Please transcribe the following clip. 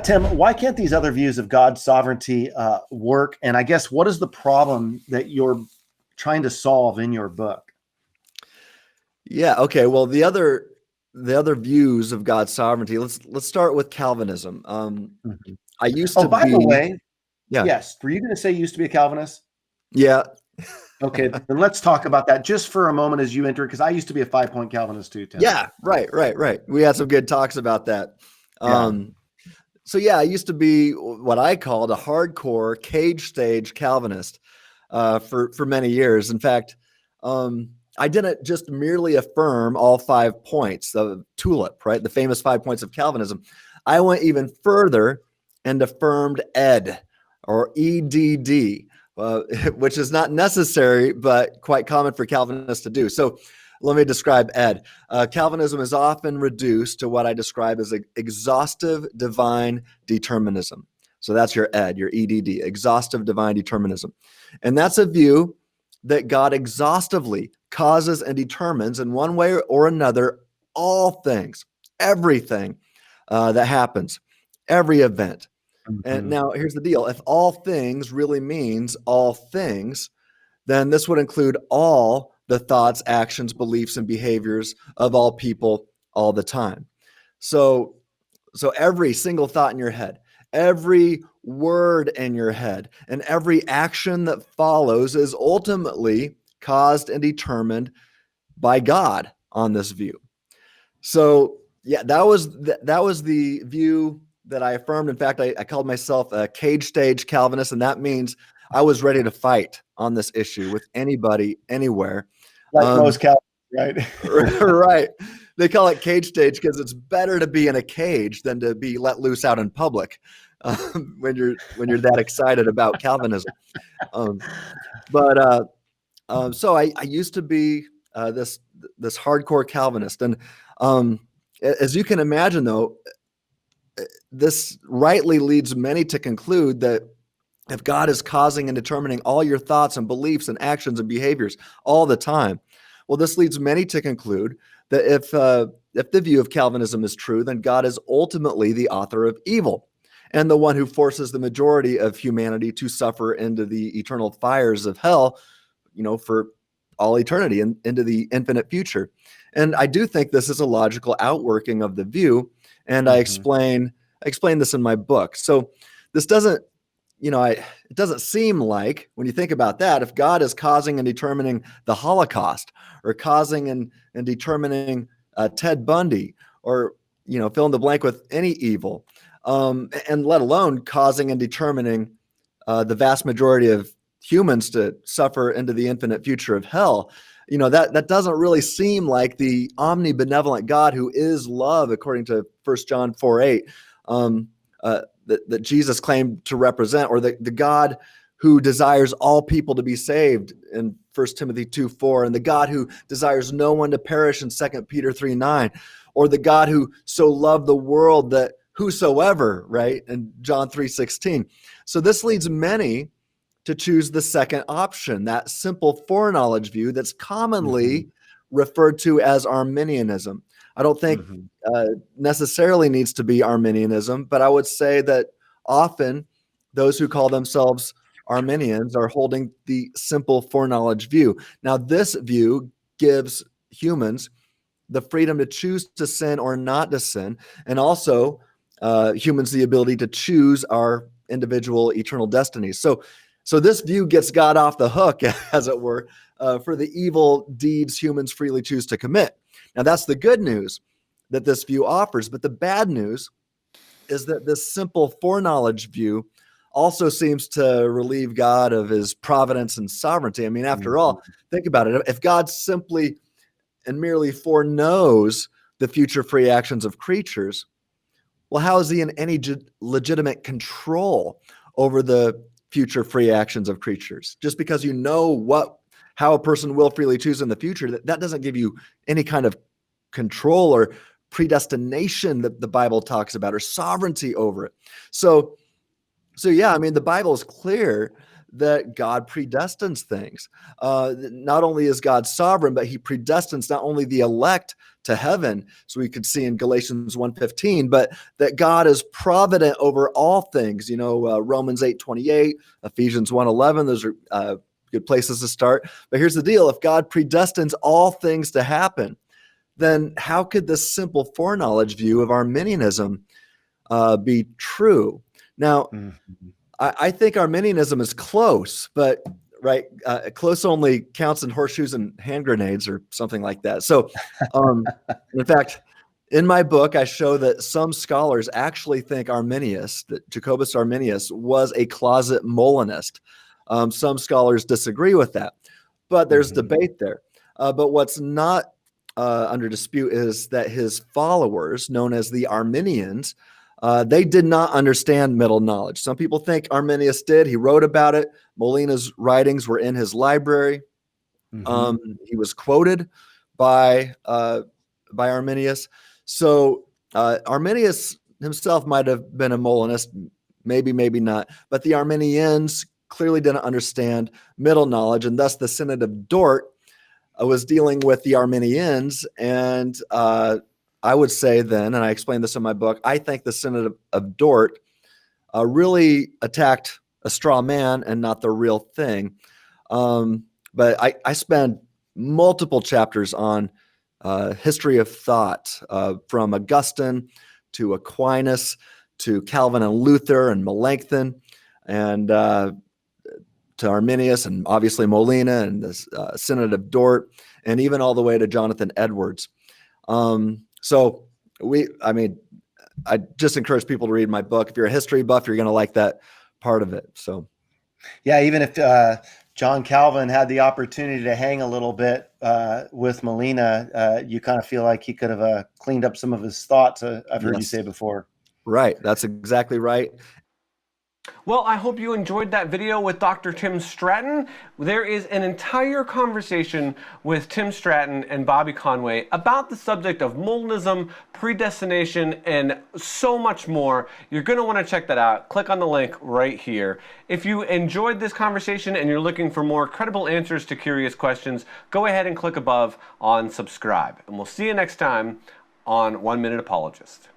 Tim, why can't these other views of God's sovereignty work? And I guess what is the problem that you're trying to solve in your book? Yeah. Okay. Well, the other views of God's sovereignty. Let's start with Calvinism. I used to By the be. way, Yeah. yes, were you going to say you used to be a Calvinist? Yeah. Okay, then let's talk about that just for a moment as you enter, because I used to be a 5-point Calvinist too, Tim. Yeah. Right. We had some good talks about that. Yeah. So yeah, I used to be what I called a hardcore cage stage Calvinist for many years. In fact, I didn't just merely affirm all 5 points of TULIP, right? The famous 5 points of Calvinism. I went even further and affirmed ED or EDD, which is not necessary, but quite common for Calvinists to do. So let me describe ED. Calvinism is often reduced to what I describe as exhaustive divine determinism. So that's your ED, your EDD, exhaustive divine determinism. And that's a view that God exhaustively causes and determines in one way or another all things, everything that happens, every event. And now here's the deal. If all things really means all things, then this would include all the thoughts, actions, beliefs, and behaviors of all people all the time. So every single thought in your head, every word in your head, and every action that follows is ultimately caused and determined by God on this view. So yeah, that was the view that I affirmed. In fact, I called myself a cage stage Calvinist, and that means I was ready to fight on this issue with anybody, anywhere. Like most Calvinists, right? Right. They call it cage stage because it's better to be in a cage than to be let loose out in public when you're that excited about Calvinism. So I used to be this hardcore Calvinist, and as you can imagine, though, this rightly leads many to conclude that if God is causing and determining all your thoughts and beliefs and actions and behaviors all the time, well, this leads many to conclude that if the view of Calvinism is true, then God is ultimately the author of evil and the one who forces the majority of humanity to suffer into the eternal fires of hell, for all eternity and into the infinite future. And I do think this is a logical outworking of the view, and I explain this in my book. So this doesn't it doesn't seem like, when you think about that, if God is causing and determining the Holocaust or causing and determining Ted Bundy or, fill in the blank with any evil, and let alone causing and determining the vast majority of humans to suffer into the infinite future of hell, that doesn't really seem like the omnibenevolent God who is love, according to 1 John 4:8. That Jesus claimed to represent, or the God who desires all people to be saved in 1 Timothy 2:4, and the God who desires no one to perish in 2 Peter 3:9, or the God who so loved the world that whosoever, right, in John 3:16. So this leads many to choose the second option, that simple foreknowledge view that's commonly referred to as Arminianism. I don't think necessarily needs to be Arminianism, but I would say that often those who call themselves Arminians are holding the simple foreknowledge view. Now, this view gives humans the freedom to choose to sin or not to sin, and also humans the ability to choose our individual eternal destinies. So this view gets God off the hook, as it were, for the evil deeds humans freely choose to commit. Now, that's the good news that this view offers, but the bad news is that this simple foreknowledge view also seems to relieve God of his providence and sovereignty. I mean, after all, think about it. If God simply and merely foreknows the future free actions of creatures, well, how is he in any legitimate control over the future free actions of creatures? Just because you know how a person will freely choose in the future, that doesn't give you any kind of control or predestination that the Bible talks about, or sovereignty over it. So yeah, I mean, the Bible is clear that God predestines things. Not only is God sovereign, but he predestines not only the elect to heaven, so we could see in Galatians 1:15, but that God is provident over all things. Romans 8:28, Ephesians 1:11, those are good places to start. But here's the deal. If God predestines all things to happen, then how could this simple foreknowledge view of Arminianism be true? Now, I think Arminianism is close, but close only counts in horseshoes and hand grenades or something like that. So, in fact, in my book, I show that some scholars actually think that Jacobus Arminius was a closet Molinist. Some scholars disagree with that, but there's debate there. But what's not under dispute is that his followers, known as the Arminians, they did not understand middle knowledge. Some people think Arminius did. He wrote about it. Molina's writings were in his library. He was quoted by Arminius. So Arminius himself might have been a Molinist, maybe not. But the Arminians clearly didn't understand middle knowledge, and thus the Synod of Dort was dealing with the Arminians. And I would say then, and I explained this in my book, I think the Synod of Dort really attacked a straw man and not the real thing. But I spend multiple chapters on history of thought, from Augustine to Aquinas to Calvin and Luther and Melanchthon, and to Arminius and obviously Molina and the Synod of Dort, and even all the way to Jonathan Edwards. So I just encourage people to read my book. If you're a history buff, you're going to like that part of it. So, yeah, even if John Calvin had the opportunity to hang a little bit with Molina, you kind of feel like he could have cleaned up some of his thoughts. I've heard you say before. Right. That's exactly right. Well, I hope you enjoyed that video with Dr. Tim Stratton. There is an entire conversation with Tim Stratton and Bobby Conway about the subject of Molinism, predestination, and so much more. You're going to want to check that out. Click on the link right here. If you enjoyed this conversation and you're looking for more credible answers to curious questions, go ahead and click above on subscribe. And we'll see you next time on 1 Minute Apologist.